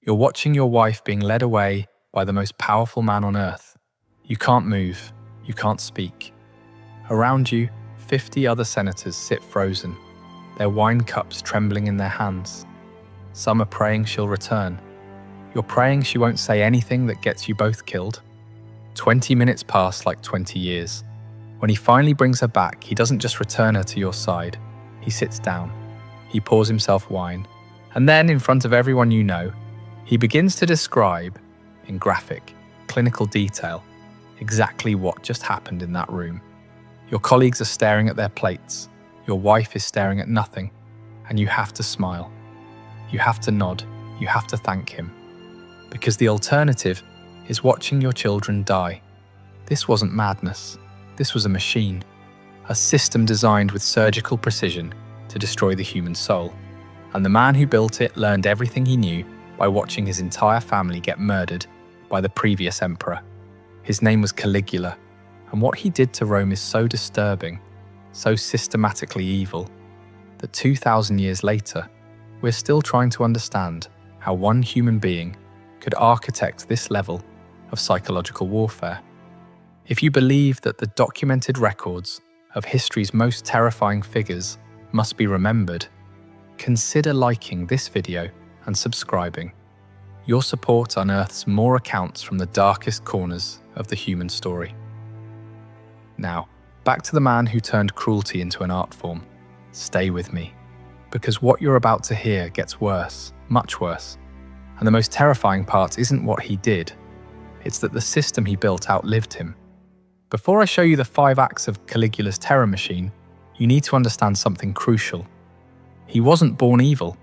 You're watching your wife being led away by the most powerful man on earth. You can't move. You can't speak. Around you, 50 other senators sit frozen, their wine cups trembling in their hands. Some are praying she'll return. You're praying she won't say anything that gets you both killed. 20 minutes pass like 20 years. When he finally brings her back, he doesn't just return her to your side. He sits down. He pours himself wine. And then, in front of everyone you know, he begins to describe, in graphic, clinical detail, exactly what just happened in that room. Your colleagues are staring at their plates. Your wife is staring at nothing. And you have to smile. You have to nod. You have to thank him. Because the alternative is watching your children die. This wasn't madness. This was a machine. A system designed with surgical precision to destroy the human soul. And the man who built it learned everything he knew by watching his entire family get murdered by the previous emperor. His name was Caligula, and what he did to Rome is so disturbing, so systematically evil, that 2,000 years later, we're still trying to understand how one human being could architect this level of psychological warfare. If you believe that the documented records of history's most terrifying figures must be remembered, consider liking this video and subscribing. Your support unearths more accounts from the darkest corners of the human story. Now, back to the man who turned cruelty into an art form. Stay with me, because what you're about to hear gets worse, much worse. And the most terrifying part isn't what he did, it's that the system he built outlived him. Before I show you the 5 acts of Caligula's terror machine, you need to understand something crucial. He wasn't born evil,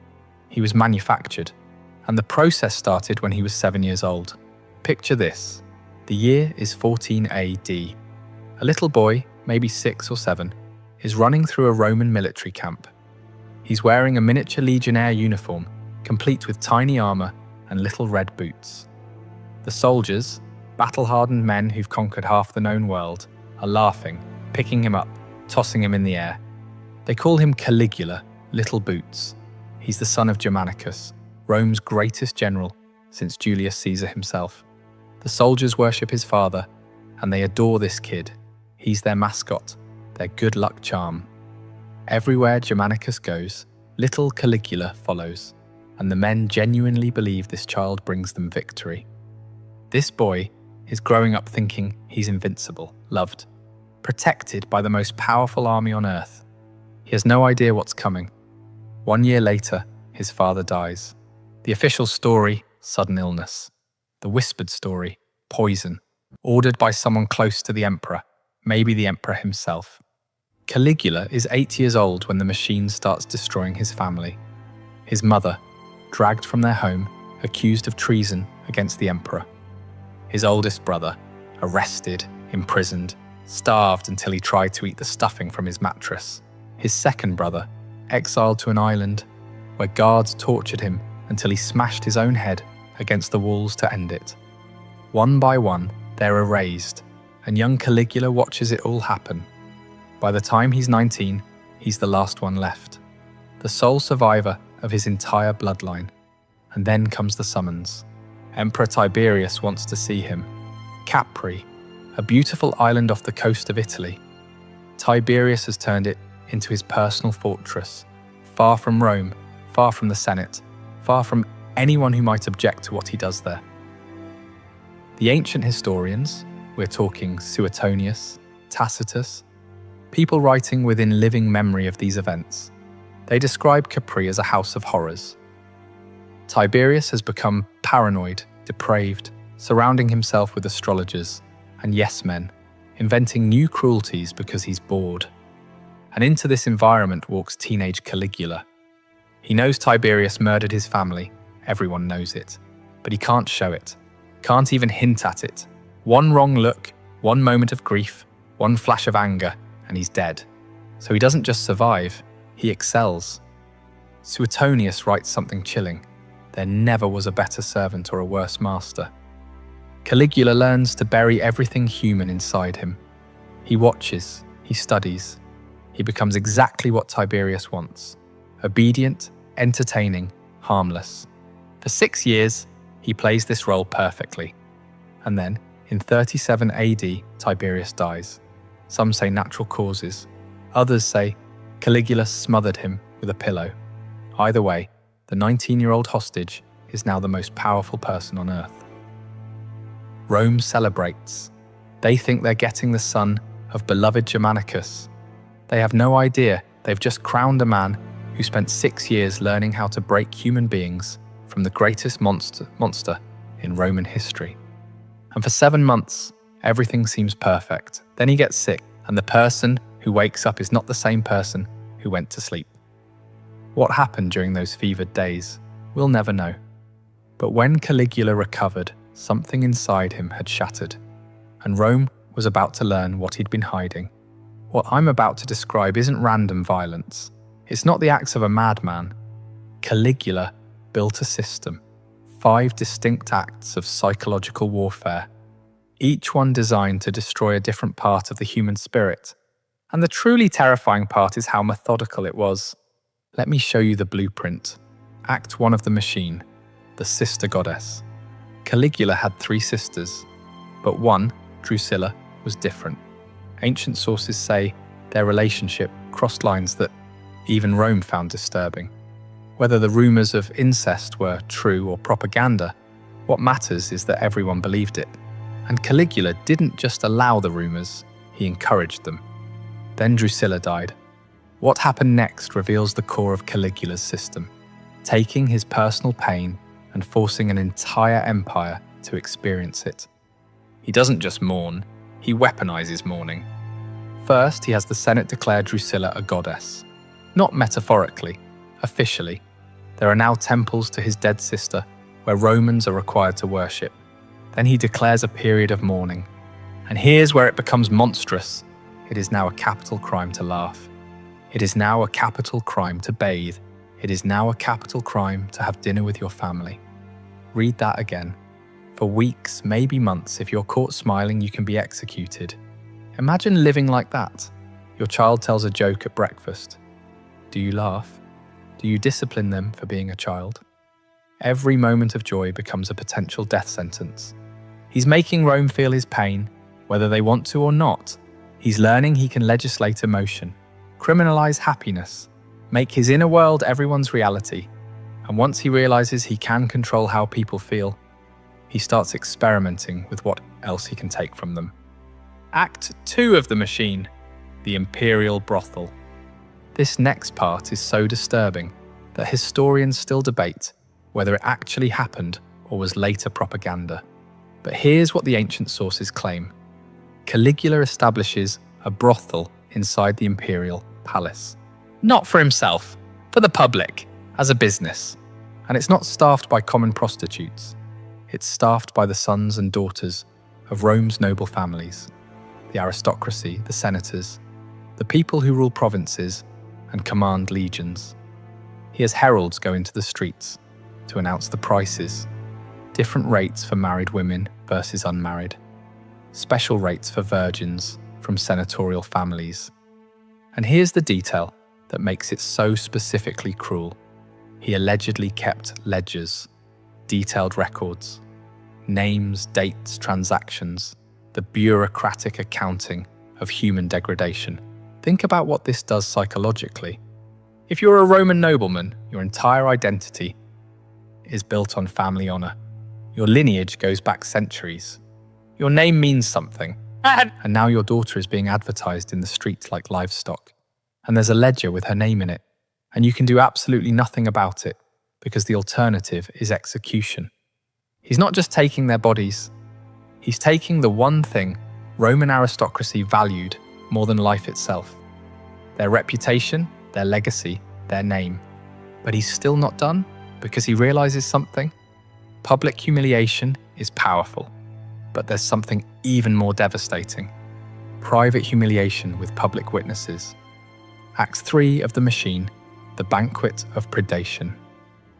he was manufactured, and the process started when he was 7 years old. Picture this. The year is 14 AD. A little boy, maybe 6 or 7, is running through a Roman military camp. He's wearing a miniature legionnaire uniform, complete with tiny armor and little red boots. The soldiers, battle-hardened men who've conquered half the known world, are laughing, picking him up, tossing him in the air. They call him Caligula, Little Boots. He's the son of Germanicus, Rome's greatest general since Julius Caesar himself. The soldiers worship his father, and they adore this kid. He's their mascot, their good luck charm. Everywhere Germanicus goes, little Caligula follows, and the men genuinely believe this child brings them victory. This boy is growing up thinking he's invincible, loved, protected by the most powerful army on earth. He has no idea what's coming. 1 year later, his father dies. The official story, sudden illness. The whispered story, poison, ordered by someone close to the emperor, maybe the emperor himself. Caligula is 8 years old when the machine starts destroying his family. His mother, dragged from their home, accused of treason against the emperor. His oldest brother, arrested, imprisoned, starved until he tried to eat the stuffing from his mattress. His second brother, exiled to an island where guards tortured him until he smashed his own head against the walls to end it. One by one, they're erased, and young Caligula watches it all happen. By the time he's 19, he's the last one left, the sole survivor of his entire bloodline. And then comes the summons. Emperor Tiberius wants to see him. Capri, a beautiful island off the coast of Italy. Tiberius has turned it into his personal fortress, far from Rome, far from the Senate, far from anyone who might object to what he does there. The ancient historians, we're talking Suetonius, Tacitus, people writing within living memory of these events, they describe Capri as a house of horrors. Tiberius has become paranoid, depraved, surrounding himself with astrologers and yes-men, inventing new cruelties because he's bored. And into this environment walks teenage Caligula. He knows Tiberius murdered his family, everyone knows it, but he can't show it, can't even hint at it. One wrong look, one moment of grief, one flash of anger, and he's dead. So he doesn't just survive, he excels. Suetonius writes something chilling. There never was a better servant or a worse master. Caligula learns to bury everything human inside him. He watches, he studies. He becomes exactly what Tiberius wants. Obedient, entertaining, harmless. For 6 years, he plays this role perfectly. And then, in 37 AD, Tiberius dies. Some say natural causes. Others say Caligula smothered him with a pillow. Either way, the 19-year-old hostage is now the most powerful person on earth. Rome celebrates. They think they're getting the son of beloved Germanicus. They have no idea they've just crowned a man who spent 6 years learning how to break human beings from the greatest monster in Roman history. And for 7 months, everything seems perfect. Then he gets sick, and the person who wakes up is not the same person who went to sleep. What happened during those fevered days, we'll never know. But when Caligula recovered, something inside him had shattered, and Rome was about to learn what he'd been hiding. What I'm about to describe isn't random violence. It's not the acts of a madman. Caligula built a system, 5 distinct acts of psychological warfare, each one designed to destroy a different part of the human spirit. And the truly terrifying part is how methodical it was. Let me show you the blueprint. Act 1 of the machine, the sister goddess. Caligula had 3 sisters, but one, Drusilla, was different. Ancient sources say their relationship crossed lines that even Rome found disturbing. Whether the rumors of incest were true or propaganda, what matters is that everyone believed it. And Caligula didn't just allow the rumors, he encouraged them. Then Drusilla died. What happened next reveals the core of Caligula's system, taking his personal pain and forcing an entire empire to experience it. He doesn't just mourn, he weaponizes mourning. First, he has the Senate declare Drusilla a goddess. Not metaphorically, officially. There are now temples to his dead sister where Romans are required to worship. Then he declares a period of mourning. And here's where it becomes monstrous. It is now a capital crime to laugh. It is now a capital crime to bathe. It is now a capital crime to have dinner with your family. Read that again. For weeks, maybe months, if you're caught smiling, you can be executed. Imagine living like that. Your child tells a joke at breakfast. Do you laugh? Do you discipline them for being a child? Every moment of joy becomes a potential death sentence. He's making Rome feel his pain, whether they want to or not. He's learning he can legislate emotion, criminalize happiness, make his inner world everyone's reality. And once he realizes he can control how people feel, he starts experimenting with what else he can take from them. Act 2 of the machine, the Imperial brothel. This next part is so disturbing that historians still debate whether it actually happened or was later propaganda. But here's what the ancient sources claim. Caligula establishes a brothel inside the imperial palace. Not for himself, for the public, as a business. And it's not staffed by common prostitutes. It's staffed by the sons and daughters of Rome's noble families, the aristocracy, the senators, the people who rule provinces and command legions. He has heralds go into the streets to announce the prices, different rates for married women versus unmarried, special rates for virgins from senatorial families. And here's the detail that makes it so specifically cruel. He allegedly kept ledgers, detailed records, names, dates, transactions, the bureaucratic accounting of human degradation. Think about what this does psychologically. If you're a Roman nobleman, your entire identity is built on family honor. Your lineage goes back centuries. Your name means something. And now your daughter is being advertised in the streets like livestock. And there's a ledger with her name in it. And you can do absolutely nothing about it because the alternative is execution. He's not just taking their bodies. He's taking the one thing Roman aristocracy valued more than life itself. Their reputation, their legacy, their name. But he's still not done because he realizes something. Public humiliation is powerful, but there's something even more devastating. Private humiliation with public witnesses. Act 3 of the machine, the banquet of predation.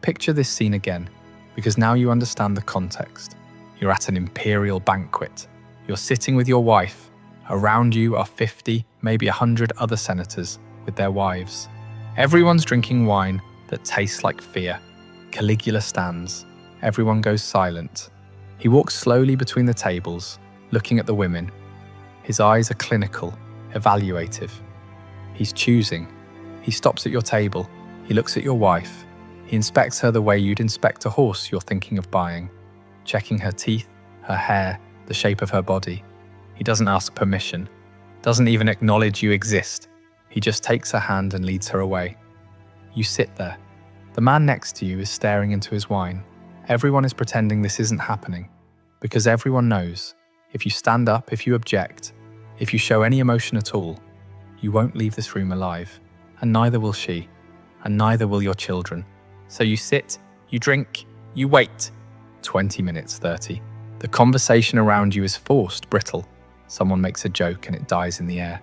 Picture this scene again, because now you understand the context. You're at an imperial banquet. You're sitting with your wife. Around you are 50, maybe 100 other senators with their wives. Everyone's drinking wine that tastes like fear. Caligula stands. Everyone goes silent. He walks slowly between the tables, looking at the women. His eyes are clinical, evaluative. He's choosing. He stops at your table. He looks at your wife. He inspects her the way you'd inspect a horse you're thinking of buying, checking her teeth, her hair, the shape of her body. He doesn't ask permission, doesn't even acknowledge you exist. He just takes her hand and leads her away. You sit there. The man next to you is staring into his wine. Everyone is pretending this isn't happening, because everyone knows, if you stand up, if you object, if you show any emotion at all, you won't leave this room alive, and neither will she, and neither will your children. So you sit, you drink, you wait. 20 minutes, 30. The conversation around you is forced, brittle. Someone makes a joke and it dies in the air.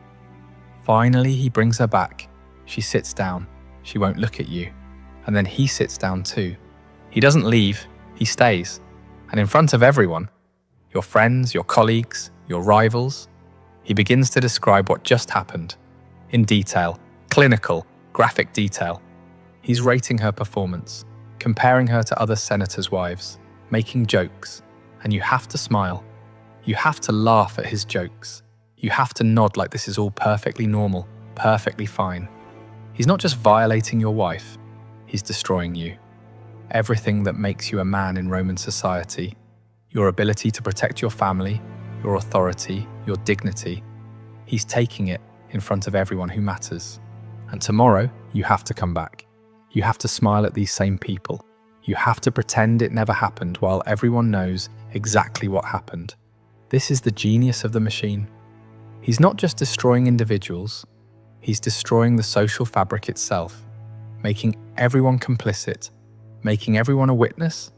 Finally, he brings her back. She sits down. She won't look at you. And then he sits down too. He doesn't leave, he stays. And in front of everyone, your friends, your colleagues, your rivals, he begins to describe what just happened. In detail, clinical, graphic detail. He's rating her performance, comparing her to other senators' wives, making jokes. And you have to smile. You have to laugh at his jokes. You have to nod like this is all perfectly normal, perfectly fine. He's not just violating your wife, he's destroying you. Everything that makes you a man in Roman society, your ability to protect your family, your authority, your dignity, he's taking it in front of everyone who matters. And tomorrow, you have to come back. You have to smile at these same people. You have to pretend it never happened while everyone knows exactly what happened. This is the genius of the machine. He's not just destroying individuals, he's destroying the social fabric itself, making everyone complicit, making everyone a witness,